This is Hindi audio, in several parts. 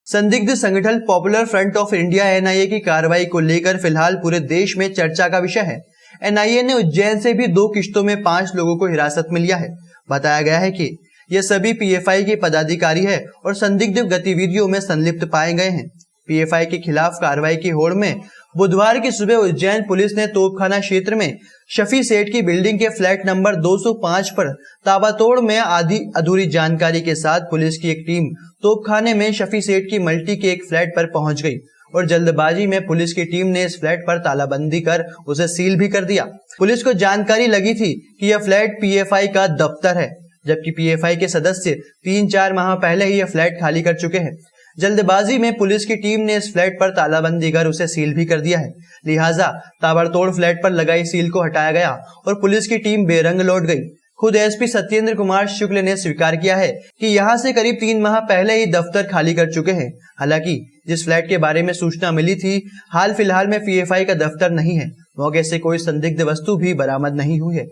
संदिग्ध संगठन popular front of India NIA की कार्रवाई को लेकर फिलहाल पूरे देश में चर्चा का विषय है। एनआईए ने उज्जैन से भी 2 किश्तों में 5 लोगों को हिरासत में लिया है। बताया गया है कि ये सभी पीएफआई के पदाधिकारी है और संदिग्ध गतिविधियों में संलिप्त पाए गए हैं। पीएफआई के खिलाफ कार्रवाई की होड़ में बुधवार की सुबह उज्जैन पुलिस ने तोपखाना क्षेत्र में शफी सेठ की बिल्डिंग के फ्लैट नंबर 205 पर ताबड़तोड़ में आधी अधूरी जानकारी के साथ पुलिस की एक टीम तोपखाने में शफी सेठ की मल्टी के एक फ्लैट पर पहुंच गई और जल्दबाजी में पुलिस की टीम ने इस फ्लैट पर तालाबंदी कर उसे सील भी कर दिया। पुलिस को जानकारी लगी थी कि यह फ्लैट पीएफआई का दफ्तर है, जबकि पीएफआई के सदस्य 3-4 माह पहले ही यह फ्लैट खाली कर चुके हैं। जल्दबाजी में पुलिस की टीम ने इस फ्लैट पर तालाबंदी कर उसे सील भी कर दिया है। लिहाजा ताबड़तोड़ फ्लैट पर लगाई सील को हटाया गया और पुलिस की टीम बेरंग लौट गई। खुद एसपी सत्येंद्र कुमार शुक्ल ने स्वीकार किया है कि यहां से करीब 3 माह पहले ही दफ्तर खाली कर चुके हैं। हालांकि जिस फ्लैट के बारे में सूचना मिली थी, हाल फिलहाल में पीएफआई का दफ्तर नहीं है। मौके से कोई संदिग्ध वस्तु भी बरामद नहीं हुई है।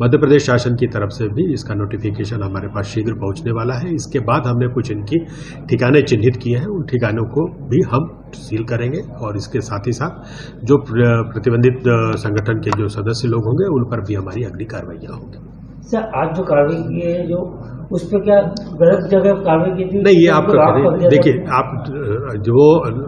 मध्य प्रदेश शासन की तरफ से भी इसका नोटिफिकेशन हमारे पास शीघ्र पहुंचने वाला है। इसके बाद हमने कुछ इनकी ठिकाने चिन्हित किए हैं, उन ठिकानों को भी हम सील करेंगे और इसके साथ ही साथ जो प्रतिबंधित संगठन के जो सदस्य लोग होंगे उन पर भी हमारी अगली कार्रवाइयाँ होंगी। सर, आज जो कार्रवाई की है जो उस पर क्या गलत जगह कार्रवाई की थी? नहीं, ये आप देखिए,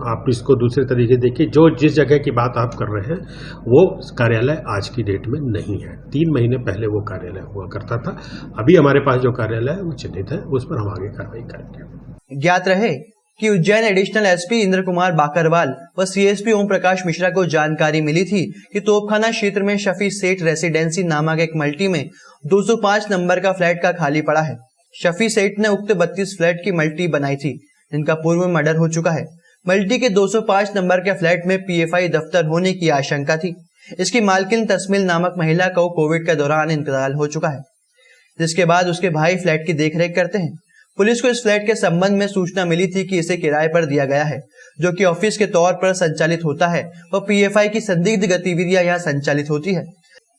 आप इसको दूसरे तरीके देखिए। जो जिस जगह की बात आप कर रहे हैं वो कार्यालय आज की डेट में नहीं है। 3 महीने पहले वो कार्यालय हुआ करता था। अभी हमारे पास जो कार्यालय है वो चिन्हित है, उस पर हम आगे कार्रवाई करेंगे। ज्ञात रहे कि उज्जैन एडिशनल एसपी इंद्र कुमार बाकरवाल व सीएसपी ओम प्रकाश मिश्रा को जानकारी मिली थी कि तोपखाना क्षेत्र में शफी सेठ रेसिडेंसी नामक एक मल्टी में 205 नंबर का फ्लैट का खाली पड़ा है। शफी सेठ ने उक्त 32 फ्लैट की मल्टी बनाई थी, जिनका पूर्व में मर्डर हो चुका है। मल्टी के 205 नंबर के फ्लैट में पीएफआई दफ्तर होने की आशंका थी। इसकी मालकिन तस्मिल नामक महिला को कोविड के दौरान इंतकाल हो चुका है, जिसके बाद उसके भाई फ्लैट की देखरेख करते हैं। पुलिस को इस फ्लैट के संबंध में सूचना मिली थी कि इसे किराए पर दिया गया है, जो कि ऑफिस के तौर पर संचालित होता है और पीएफआई की संदिग्ध गतिविधियां यहाँ संचालित होती है।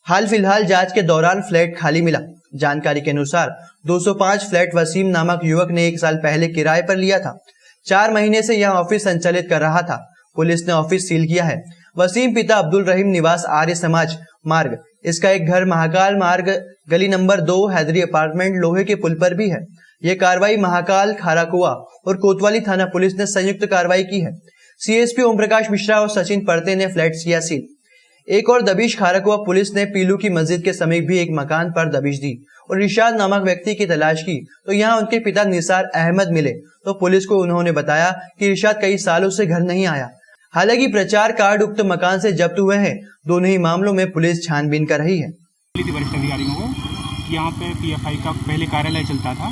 हाल फिलहाल जांच के दौरान फ्लैट खाली मिला। जानकारी के अनुसार 205 फ्लैट वसीम नामक युवक ने 1 साल पहले किराए पर लिया था। 4 महीने से यह ऑफिस संचालित कर रहा था। पुलिस ने ऑफिस सील किया है। वसीम पिता अब्दुल रहीम निवास आर्य समाज मार्ग, इसका एक घर महाकाल मार्ग गली नंबर 2 हैदरी अपार्टमेंट लोहे के पुल पर भी है। यह कार्रवाई महाकाल, खाराकुआ और कोतवाली थाना पुलिस ने संयुक्त कार्रवाई की है। सीएसपी ओम प्रकाश मिश्रा और सचिन परते ने फ्लैट किया सील। एक और दबिश खाराकुआ पुलिस ने पीलू की मस्जिद के समीप भी एक मकान पर दबिश दी और रिशाद नामक व्यक्ति की तलाश की तो यहाँ उनके पिता निसार अहमद मिले तो पुलिस को उन्होंने बताया कि रिशाद कई सालों से घर नहीं आया। हालांकि प्रचार कार्ड उक्त मकान से जब्त हुए हैं। दोनों ही मामलों में पुलिस छानबीन कर रही है। वरिष्ठ अधिकारियों को यहाँ पे पीएफआई का पहले कार्यालय चलता था,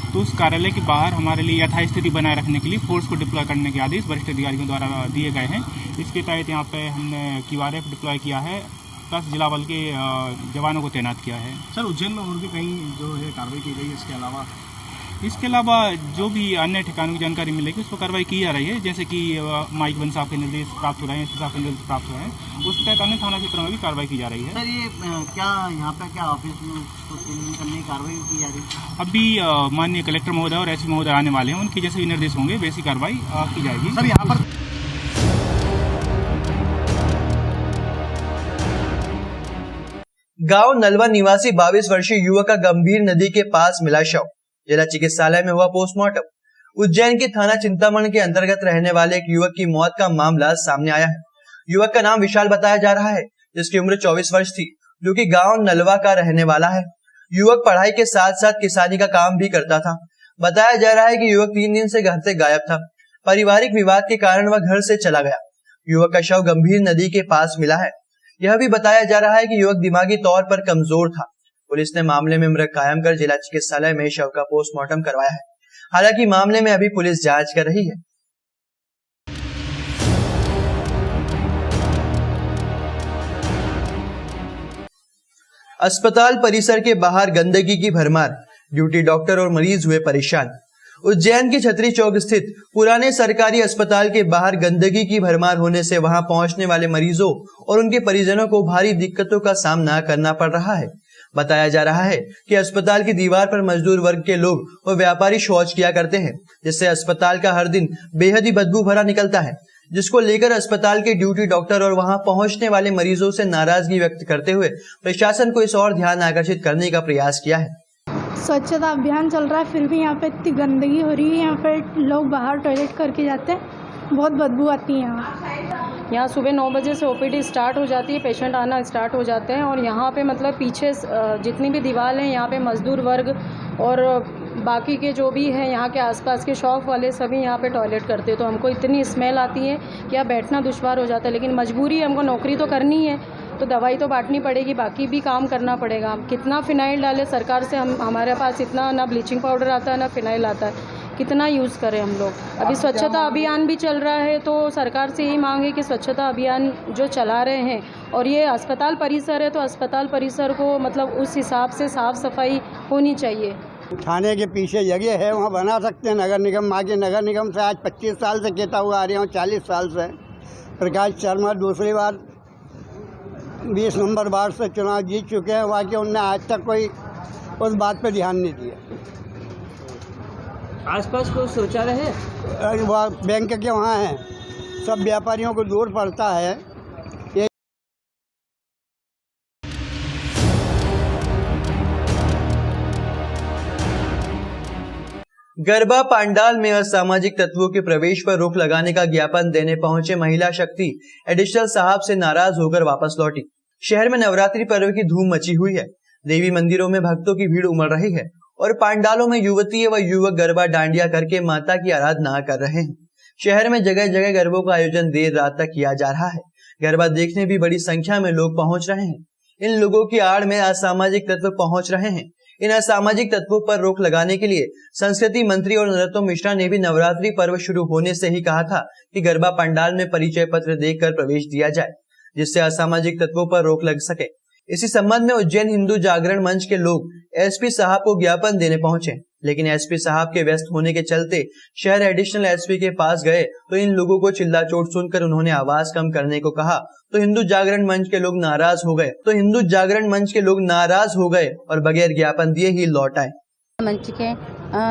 तो उस कार्यालय के बाहर हमारे लिए यथास्थिति बनाए रखने के लिए फोर्स को डिप्लॉय करने के आदेश वरिष्ठ अधिकारियों द्वारा दिए गए हैं। इसके तहत यहाँ पे हमने QRF डिप्लॉय किया है, प्लस जिला बल के जवानों को तैनात किया है। सर, उज्जैन में और भी कहीं जो है कार्रवाई की गई है? इसके अलावा जो भी अन्य ठिकानों की जानकारी मिलेगी उस पर कार्रवाई की जा रही है। जैसे कि माइक बन साहब के निर्देश प्राप्त हो रहे हैं, साहब के निर्देश प्राप्त हो रहे हैं, उस तहत अन्य थाना क्षेत्रों में भी कार्रवाई की जा रही है। सर, ये क्या यहाँ पे क्या ऑफिस में करने की कार्रवाई की जा रही है? अभी माननीय कलेक्टर महोदय और एसपी महोदय आने वाले हैं, उनके जैसे भी निर्देश होंगे वैसी कार्रवाई की जाएगी। सर, यहाँ पर गांव नलवा निवासी 22 वर्षीय युवक का गंभीर नदी के पास मिला शव। जिला चिकित्सालय में हुआ पोस्टमार्टम। उज्जैन के थाना चिंतामण के अंतर्गत रहने वाले एक युवक की मौत का मामला सामने आया है। युवक का नाम विशाल बताया जा रहा है, जिसकी उम्र 24 वर्ष थी, जो कि गांव नलवा का रहने वाला है। युवक पढ़ाई के साथ साथ किसानी का काम भी करता था। बताया जा रहा है कि युवक 3 दिन से घर से गायब था। पारिवारिक विवाद के कारण वह घर से चला गया। युवक का शव गंभीर नदी के पास मिला है। यह भी बताया जा रहा है कि युवक दिमागी तौर पर कमजोर था। पुलिस ने मामले में मृत कायम कर जिला चिकित्सालय में शव का पोस्टमार्टम करवाया है। हालांकि मामले में अभी पुलिस जांच कर रही है। अस्पताल परिसर के बाहर गंदगी की भरमार, ड्यूटी डॉक्टर और मरीज हुए परेशान। उज्जैन के छतरी चौक स्थित पुराने सरकारी अस्पताल के बाहर गंदगी की भरमार होने से वहां पहुंचने वाले मरीजों और उनके परिजनों को भारी दिक्कतों का सामना करना पड़ रहा है। बताया जा रहा है कि अस्पताल की दीवार पर मजदूर वर्ग के लोग व व्यापारी शौच किया करते हैं, जिससे अस्पताल का हर दिन बेहद ही बदबू भरा निकलता है, जिसको लेकर अस्पताल के ड्यूटी डॉक्टर और वहां पहुंचने वाले मरीजों से नाराजगी व्यक्त करते हुए प्रशासन को इस ओर ध्यान आकर्षित करने का प्रयास किया है। स्वच्छता अभियान चल रहा है, फिर भी यहाँ पे इतनी गंदगी हो रही है। यहाँ पे लोग बाहर टॉयलेट करके जाते हैं, बहुत बदबू आती है यहाँ सुबह 9 बजे से ओपीडी स्टार्ट हो जाती है, पेशेंट आना स्टार्ट हो जाते हैं और यहाँ पे मतलब पीछे जितनी भी दीवार हैं यहाँ पे मजदूर वर्ग और बाकी के जो भी हैं यहाँ के आसपास के शॉप वाले सभी यहाँ पे टॉयलेट करते हैं, तो हमको इतनी स्मेल आती है कि यहाँ बैठना दुश्वार हो जाता है। लेकिन मजबूरी है, हमको नौकरी तो करनी है, तो दवाई तो बांटनी पड़ेगी, बाकी भी काम करना पड़ेगा। कितना फिनाइल डाले सरकार से, हमारे पास इतना ना ब्लीचिंग पाउडर आता है ना फिनाइल आता है, कितना यूज़ करें हम लोग। अभी स्वच्छता अभियान भी चल रहा है, तो सरकार से यही मांग है कि स्वच्छता अभियान जो चला रहे हैं और ये अस्पताल परिसर है तो अस्पताल परिसर को मतलब उस हिसाब से साफ़ सफाई होनी चाहिए। थाने के पीछे जगह है, वहाँ बना सकते हैं। नगर निगम आगे, नगर निगम से आज 25 साल से कहता हुआ आ रहा हूँ, 40 साल से। प्रकाश शर्मा दूसरी बार 20 नंबर वार्ड से चुनाव जीत चुके हैं, वहाँ के उनने आज तक कोई उस बात पे ध्यान नहीं दिया। आसपास कोई शौचालय है? वहाँ बैंक के वहाँ हैं, सब व्यापारियों को दूर पड़ता है। गरबा पांडाल में असामाजिक तत्वों के प्रवेश पर रोक लगाने का ज्ञापन देने पहुंचे महिला शक्ति एडिशनल साहब से नाराज होकर वापस लौटी। शहर में नवरात्रि पर्व की धूम मची हुई है। देवी मंदिरों में भक्तों की भीड़ उमड़ रही है और पांडालों में युवती व युवक गरबा डांडिया करके माता की आराधना कर रहे हैं। शहर में जगह जगह गरबों का आयोजन देर रात तक किया जा रहा है। गरबा देखने भी बड़ी संख्या में लोग पहुंच रहे हैं। इन लोगों की आड़ में असामाजिक तत्व पहुंच रहे हैं। इन असामाजिक तत्वों पर रोक लगाने के लिए संस्कृति मंत्री और नरोत्तम मिश्रा ने भी नवरात्रि पर्व शुरू होने से ही कहा था कि गरबा पंडाल में परिचय पत्र देकर प्रवेश दिया जाए, जिससे असामाजिक तत्वों पर रोक लग सके। इसी संबंध में उज्जैन हिंदू जागरण मंच के लोग एसपी साहब को ज्ञापन देने पहुंचे, लेकिन एसपी साहब के व्यस्त होने के चलते शहर एडिशनल एसपी के पास गए तो इन लोगों को चिल्लाचोट सुनकर उन्होंने आवाज कम करने को कहा तो हिंदू जागरण मंच के लोग नाराज हो गए और बगैर ज्ञापन दिए ही लौट आए। मंच के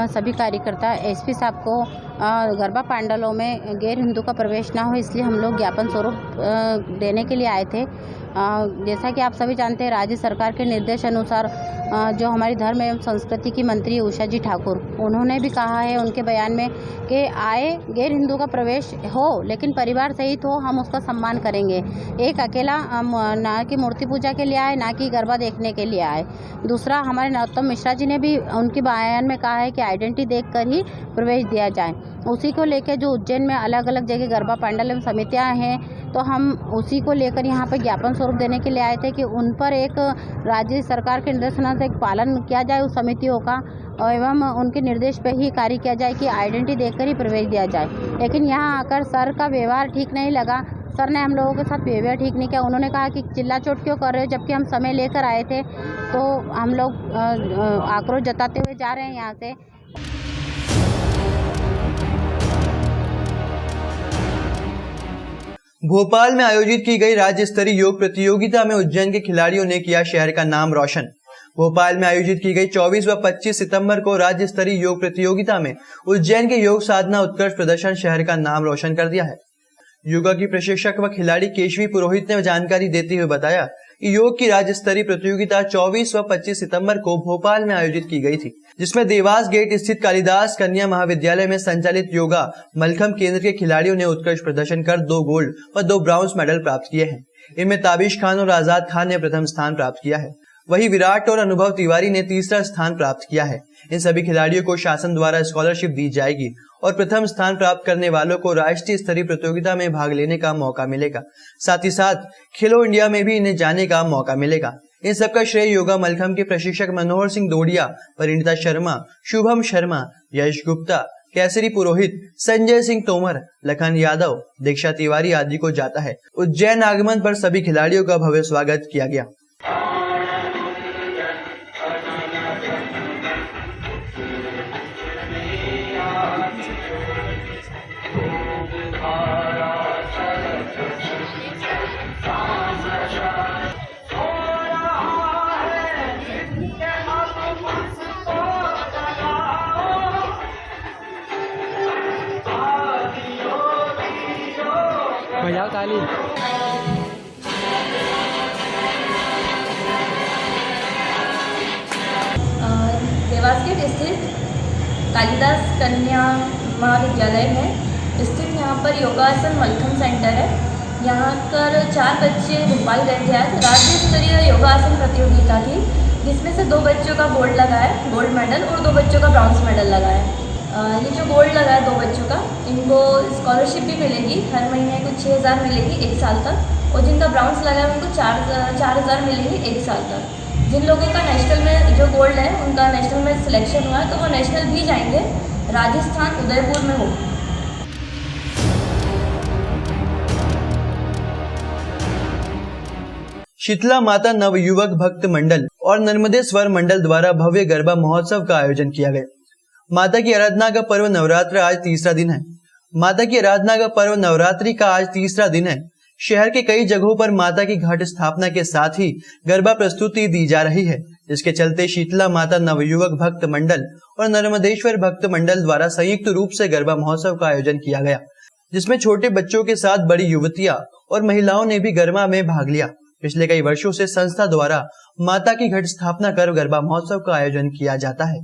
सभी कार्यकर्ता एसपी साहब को गरबा पांडालों में गैर हिंदू का प्रवेश ना हो, इसलिए हम लोग ज्ञापन स्वरूप देने के लिए आए थे। जैसा कि आप सभी जानते हैं, राज्य सरकार के निर्देश अनुसार जो हमारी धर्म एवं संस्कृति की मंत्री उषा जी ठाकुर, उन्होंने भी कहा है उनके बयान में कि आए गैर हिंदू का प्रवेश हो लेकिन परिवार सहित हो, हम उसका सम्मान करेंगे। एक अकेला ना कि मूर्ति पूजा के लिए आए, ना कि गरबा देखने के लिए आए। दूसरा, हमारे नरोत्तम मिश्रा जी ने भी उनके बयान में कहा है कि आइडेंटिटी देखकर ही प्रवेश दिया जाए। उसी को लेकर जो उज्जैन में अलग अलग जगह गरबा पांडाल एवं समितियाँ हैं, तो हम उसी को लेकर यहाँ पर ज्ञापन स्वरूप देने के लिए आए थे कि उन पर एक राज्य सरकार के निर्देशन से पालन किया जाए उस समितियों का, एवं उनके निर्देश पर ही कार्य किया जाए कि आइडेंटिटी देखकर ही प्रवेश दिया जाए। लेकिन यहाँ आकर सर का व्यवहार ठीक नहीं लगा। सर ने हम लोगों के साथ व्यवहार ठीक नहीं किया। उन्होंने कहा कि चिल्ला चोट क्यों कर रहे हो, जबकि हम समय लेकर आए थे। तो हम लोग आक्रोश जताते हुए जा रहे हैं यहाँ से। भोपाल में आयोजित की गई राज्य स्तरीय योग प्रतियोगिता में उज्जैन के खिलाड़ियों ने किया शहर का नाम रोशन। भोपाल में आयोजित की गई 24 व 25 सितंबर को राज्य स्तरीय योग प्रतियोगिता में उज्जैन के योग साधना उत्कृष्ट प्रदर्शन शहर का नाम रोशन कर दिया है। योगा की प्रशिक्षक व खिलाड़ी केशवी पुरोहित ने जानकारी देते हुए बताया कि योग की राज्य स्तरीय प्रतियोगिता 24 व 25 सितंबर को भोपाल में आयोजित की गई थी, जिसमें देवास गेट स्थित कालिदास कन्या महाविद्यालय में संचालित योगा मलखम केंद्र के खिलाड़ियों ने उत्कृष्ट प्रदर्शन कर 2 गोल्ड व 2 ब्राउन्ज मेडल प्राप्त किए हैं। इनमें ताबिश खान और आजाद खान ने प्रथम स्थान प्राप्त किया है, वही विराट और अनुभव तिवारी ने तीसरा स्थान प्राप्त किया है। इन सभी खिलाड़ियों को शासन द्वारा स्कॉलरशिप दी जाएगी और प्रथम स्थान प्राप्त करने वालों को राष्ट्रीय स्तरीय प्रतियोगिता में भाग लेने का मौका मिलेगा। साथ ही साथ खेलो इंडिया में भी इन्हें जाने का मौका मिलेगा। इन सबका श्रेय योगा मलखम के प्रशिक्षक मनोहर सिंह दोडिया, परिणीता शर्मा, शुभम शर्मा, यश गुप्ता, केसरी पुरोहित, संजय सिंह तोमर, लखन यादव, दीक्षा तिवारी आदि को जाता है। उज्जैन आगमन पर सभी खिलाड़ियों का भव्य स्वागत किया गया। बजाओ ताली। देवास के स्थित कालिदास कन्या महाविद्यालय में स्थित यहाँ पर योगासन मलखम सेंटर है। यहाँ पर 4 बच्चे भोपाल गए थे आज। राज्य स्तरीय योगासन प्रतियोगिता थी जिसमें से 2 बच्चों का गोल्ड लगा है, गोल्ड मेडल, और 2 बच्चों का ब्रॉन्ज मेडल लगा है। ये जो गोल्ड लगा है 2 बच्चों का, इनको स्कॉलरशिप भी मिलेगी, हर महीने कुछ 6,000 मिलेगी 1 साल तक, और जिनका ब्रॉन्ज लगा है उनको 4,000 मिलेंगे 1 साल तक। जिन लोगों का नेशनल में जो गोल्ड है उनका नेशनल में सिलेक्शन हुआ है तो वो नेशनल भी जाएंगे, राजस्थान उदयपुर में हो। शीतला माता नवयुवक भक्त मंडल और नर्मदेश्वर मंडल द्वारा भव्य गरबा महोत्सव का आयोजन किया गया। माता की आराधना का पर्व नवरात्र आज तीसरा दिन है। माता की आराधना का पर्व नवरात्रि का आज तीसरा दिन है। शहर के कई जगहों पर माता की घट स्थापना के साथ ही गरबा प्रस्तुति दी जा रही है, जिसके चलते शीतला माता नवयुवक भक्त मंडल और नर्मदेश्वर भक्त मंडल द्वारा संयुक्त रूप से गरबा महोत्सव का आयोजन किया गया, जिसमें छोटे बच्चों के साथ बड़ी युवतियां और महिलाओं ने भी गरबा में भाग लिया। पिछले कई वर्षों से संस्था द्वारा माता की घट स्थापना कर गरबा महोत्सव का आयोजन किया जाता है।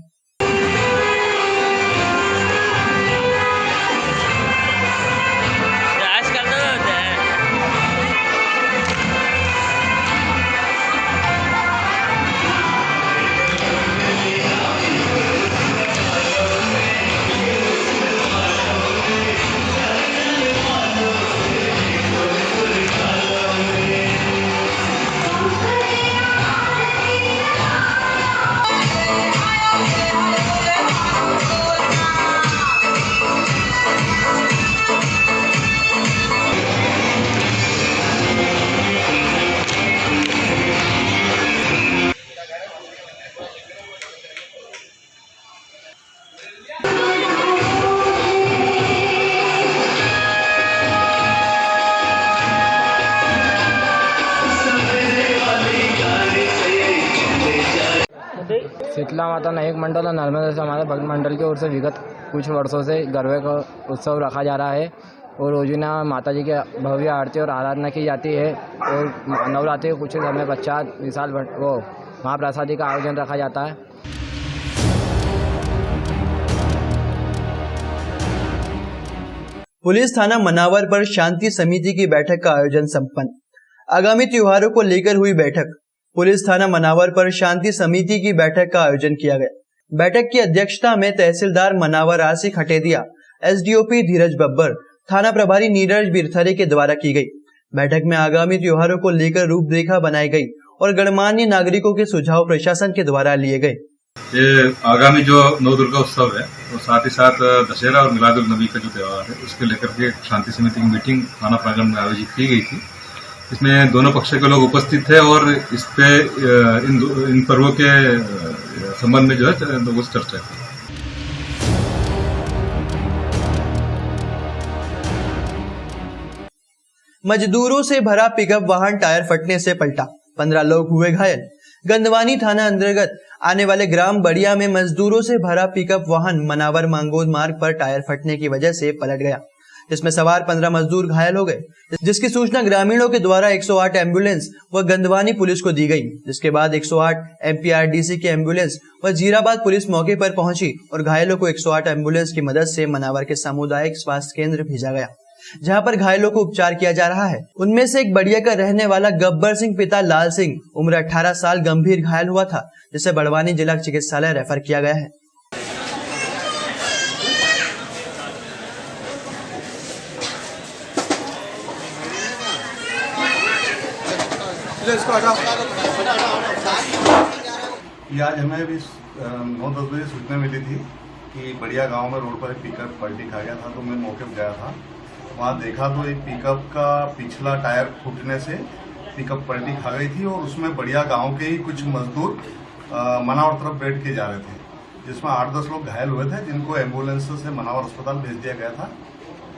शीतला माता नायक मंडल और नर्मदा समाज भक्त मंडल की ओर से विगत कुछ वर्षों से गरबे का उत्सव रखा जा रहा है और रोजाना माता जी की भव्य आरती और आराधना की जाती है और नवरात्रि के कुछ समय पश्चात विशाल वो महाप्रसादी का आयोजन रखा जाता है। पुलिस थाना मनावर पर शांति समिति की बैठक का आयोजन संपन्न। आगामी त्योहारों को लेकर हुई बैठक। पुलिस थाना मनावर पर शांति समिति की बैठक का आयोजन किया गया। बैठक की अध्यक्षता में तहसीलदार मनावर आसिक हटेदिया, एसडीओपी धीरज बब्बर, थाना प्रभारी नीरज बिरथरे के द्वारा की गई। बैठक में आगामी त्योहारों को लेकर रूपरेखा बनाई गई और गणमान्य नागरिकों के सुझाव प्रशासन के द्वारा लिए गए। ये आगामी जो नव दुर्गा उत्सव है और साथ ही साथ दशहरा और मिलादुल नबी का जो त्योहार है उसके लेकर के शांति समिति की मीटिंग थाना प्रांगण में आयोजित की गई थी। इसमें दोनों पक्ष के लोग उपस्थित थे और इस पे इन पर्वों के संबंध में जो है लोगों से चर्चा की। मजदूरों से भरा पिकअप वाहन टायर फटने से पलटा, 15 लोग हुए घायल। गंदवानी थाना अंतर्गत आने वाले ग्राम बड़िया में मजदूरों से भरा पिकअप वाहन मनावर मांगोद मार्ग पर टायर फटने की वजह से पलट गया, जिसमें सवार 15 मजदूर घायल हो गए, जिसकी सूचना ग्रामीणों के द्वारा 108 एम्बुलेंस व गंदवानी पुलिस को दी गई। जिसके बाद 108 एमपीआरडीसी की एम्बुलेंस व जीराबाद पुलिस मौके पर पहुंची और घायलों को 108 एम्बुलेंस की मदद से मनावर के सामुदायिक स्वास्थ्य केंद्र भेजा गया, जहां पर घायलों को उपचार किया जा रहा है। उनमें से एक बड़िया का रहने वाला गब्बर सिंह पिता लाल सिंह उम्र 18 साल गंभीर घायल हुआ था, जिसे बड़वानी जिला चिकित्सालय रेफर किया गया है। ये आज हमें भी 9-10 बजे सूचना मिली थी कि बढ़िया गांव में रोड पर एक पिकअप पलटी खा गया था, तो मैं मौके पर गया था। वहाँ देखा तो एक पिकअप का पिछला टायर फूटने से पिकअप पलटी खा गई थी और उसमें बढ़िया गांव के ही कुछ मजदूर मनावर तरफ बैठ के जा रहे थे, जिसमें 8-10 लोग घायल हुए थे, जिनको एम्बुलेंस से मनावर अस्पताल भेज दिया गया था।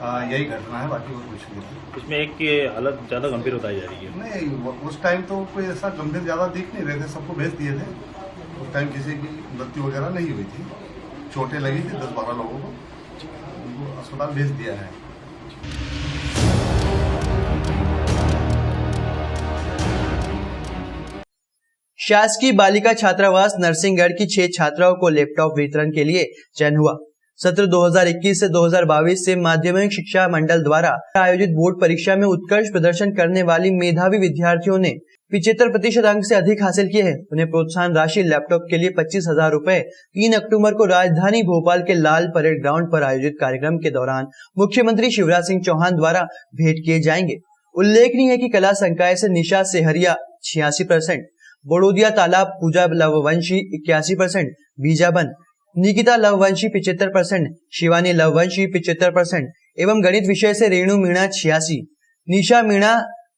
यही घटना है, बाकी और कुछ नहीं। इसमें एक की हालत ज़्यादा गंभीर बताई जा रही है। नहीं, उस टाइम तो कोई ऐसा गंभीर ज़्यादा दिख नहीं रहे थे, सबको भेज दिए थे। उस टाइम किसी की मृत्यु वगैरह नहीं हुई थी, चोटें लगी थी 10-12 लोगों को, उनको अस्पताल भेज दिया है। शासकीय बालिका छात्रावास नरसिंहगढ़ की 6 छात्राओं को लैपटॉप वितरण के लिए चयन हुआ। सत्र 2021 से 2022 से माध्यमिक शिक्षा मंडल द्वारा आयोजित बोर्ड परीक्षा में उत्कृष्ट प्रदर्शन करने वाली मेधावी विद्यार्थियों ने 75% अंक से अधिक हासिल किए हैं। उन्हें प्रोत्साहन राशि लैपटॉप के लिए 25,000 रुपए 3 अक्टूबर को राजधानी भोपाल के लाल परेड ग्राउंड पर आयोजित कार्यक्रम के दौरान मुख्यमंत्री शिवराज सिंह चौहान द्वारा भेंट किए जाएंगे। उल्लेखनीय है कि कला संकाय से निशा सेहरिया 86%, बड़ोदिया तालाब पूजा लववंशी 81%, बीजाबन निकिता लववंशी 75%, शिवानी लववंशी 75% एवं गणित विषय से रेणु मीणा 86, निशा मीणा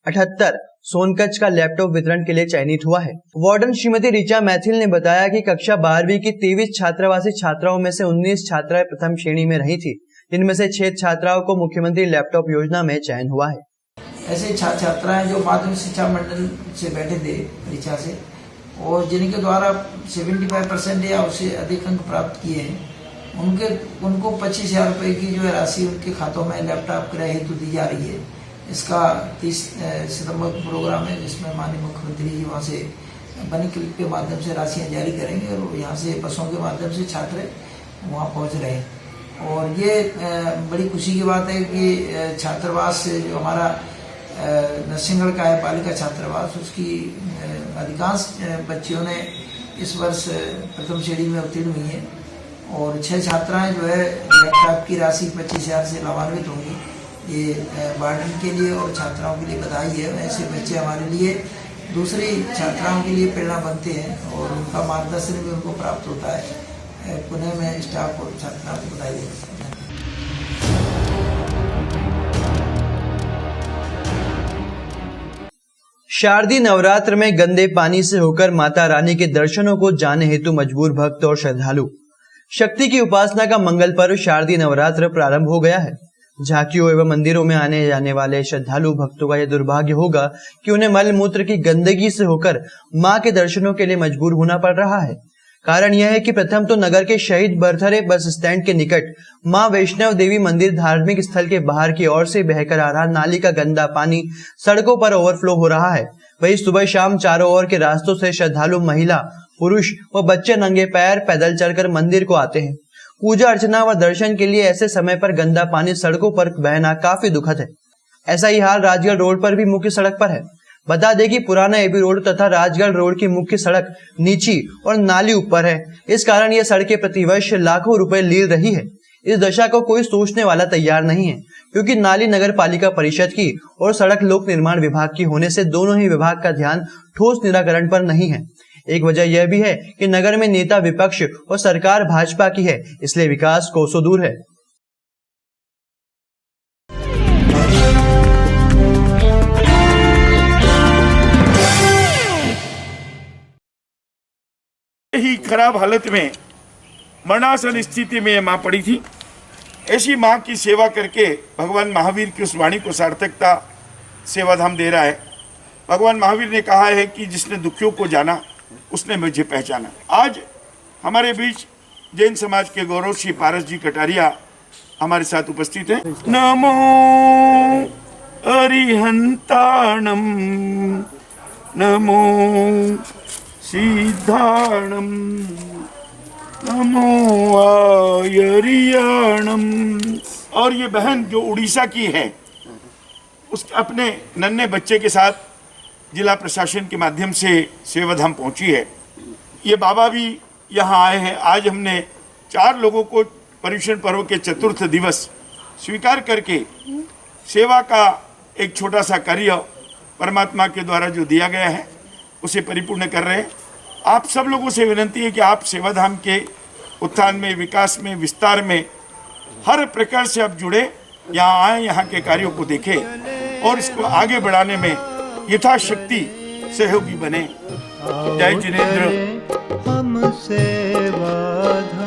78 सोनकच्छ का लैपटॉप वितरण के लिए चयनित हुआ है। वार्डन श्रीमती ऋचा मैथिल ने बताया कि कक्षा 12वीं की 23 छात्रावासी छात्राओं में से 19 छात्राएं प्रथम श्रेणी में रही थी, जिनमें से 6 छात्राओं को मुख्यमंत्री लैपटॉप योजना में चयन हुआ है। ऐसे छात्राएं जो माध्यमिक शिक्षा मंडल से बैठे थे परीक्षा से और जिनके द्वारा 75% या उससे अधिक अंक प्राप्त किए हैं उनको 25,000 रुपये की जो है राशि उनके खातों में लैपटॉप क्रय हेतु दी जा रही है। इसका 30 सितंबर को प्रोग्राम है जिसमें माननीय मुख्यमंत्री जी वहाँ से बनी क्लिप के माध्यम से राशियाँ जारी करेंगे और यहाँ से बसों के माध्यम से छात्र वहाँ पहुँच रहे हैं। और ये बड़ी खुशी की बात है कि छात्रावास जो हमारा नरसिंहगढ़ का है बालिका छात्रावास, उसकी अधिकांश बच्चियों ने इस वर्ष प्रथम श्रेणी में उत्तीर्ण हुई हैं और 6 छात्राएं जो है लैपटॉप की राशि 25,000 से लाभान्वित होंगी। ये वार्डन के लिए और छात्राओं के लिए बधाई है। ऐसे बच्चे हमारे लिए दूसरी छात्राओं के लिए प्रेरणा बनते हैं और उनका मार्गदर्शन भी उनको प्राप्त होता है। पुनः मैं स्टाफ और छात्राओं को बधाई देता हूँ। शारदीय नवरात्र में गंदे पानी से होकर माता रानी के दर्शनों को जाने हेतु मजबूर भक्त और श्रद्धालु। शक्ति की उपासना का मंगल पर्व शारदीय नवरात्र प्रारंभ हो गया है। झांकियों एवं मंदिरों में आने जाने वाले श्रद्धालु भक्तों का यह दुर्भाग्य होगा कि उन्हें मल मूत्र की गंदगी से होकर मां के दर्शनों के लिए मजबूर होना पड़ रहा है। कारण यह है कि प्रथम तो नगर के शहीद बर्थरे बस स्टैंड के निकट मां वैष्णव देवी मंदिर धार्मिक स्थल के बाहर की ओर से बहकर आ रहा नाली का गंदा पानी सड़कों पर ओवरफ्लो हो रहा है। वहीं सुबह शाम चारों ओर के रास्तों से श्रद्धालु महिला, पुरुष व बच्चे नंगे पैर पैदल चलकर मंदिर को आते हैं। पूजा अर्चना व दर्शन के लिए ऐसे समय पर गंदा पानी सड़कों पर बहना काफी दुखद है। ऐसा ही हाल राजगढ़ रोड पर भी मुख्य सड़क पर है। बता दें कि पुराना एबी रोड तथा राजगढ़ रोड की मुख्य सड़क नीची और नाली ऊपर है। इस कारण यह सड़कें प्रतिवर्ष लाखों रुपए लील रही है। इस दशा को कोई सोचने वाला तैयार नहीं है, क्योंकि नाली नगर पालिका परिषद की और सड़क लोक निर्माण विभाग की होने से दोनों ही विभाग का ध्यान ठोस निराकरण पर नहीं है। एक वजह यह भी है कि नगर में नेता विपक्ष और सरकार भाजपा की है, इसलिए विकास कोसों दूर है। ही खराब हालत में मरणासन स्थिति में मां पड़ी थी। ऐसी मां की सेवा करके भगवान महावीर की उस वाणी को सार्थकता सेवाधाम दे रहा है। भगवान महावीर ने कहा है कि जिसने दुखियों को जाना उसने मुझे पहचाना। आज हमारे बीच जैन समाज के गौरव श्री पारस जी कटारिया हमारे साथ उपस्थित हैं। नमो अरिहंताणम नमो सिद्धाणम नमो आयरियाणम। और ये बहन जो उड़ीसा की है, उस अपने नन्हे बच्चे के साथ जिला प्रशासन के माध्यम से सेवाधाम पहुंची है। ये बाबा भी यहाँ आए हैं। आज हमने 4 लोगों को पर्युषण पर्व के चतुर्थ दिवस स्वीकार करके सेवा का एक छोटा सा कार्य परमात्मा के द्वारा जो दिया गया है उसे परिपूर्ण कर रहे हैं। आप सब लोगों से विनती है कि आप सेवाधाम के उत्थान में, विकास में, विस्तार में हर प्रकार से आप जुड़े, यहाँ आए, यहाँ के कार्यों को देखें और इसको आगे बढ़ाने में यथाशक्ति सहयोगी बने। जय जिनेंद्र। हम सेवाधाम।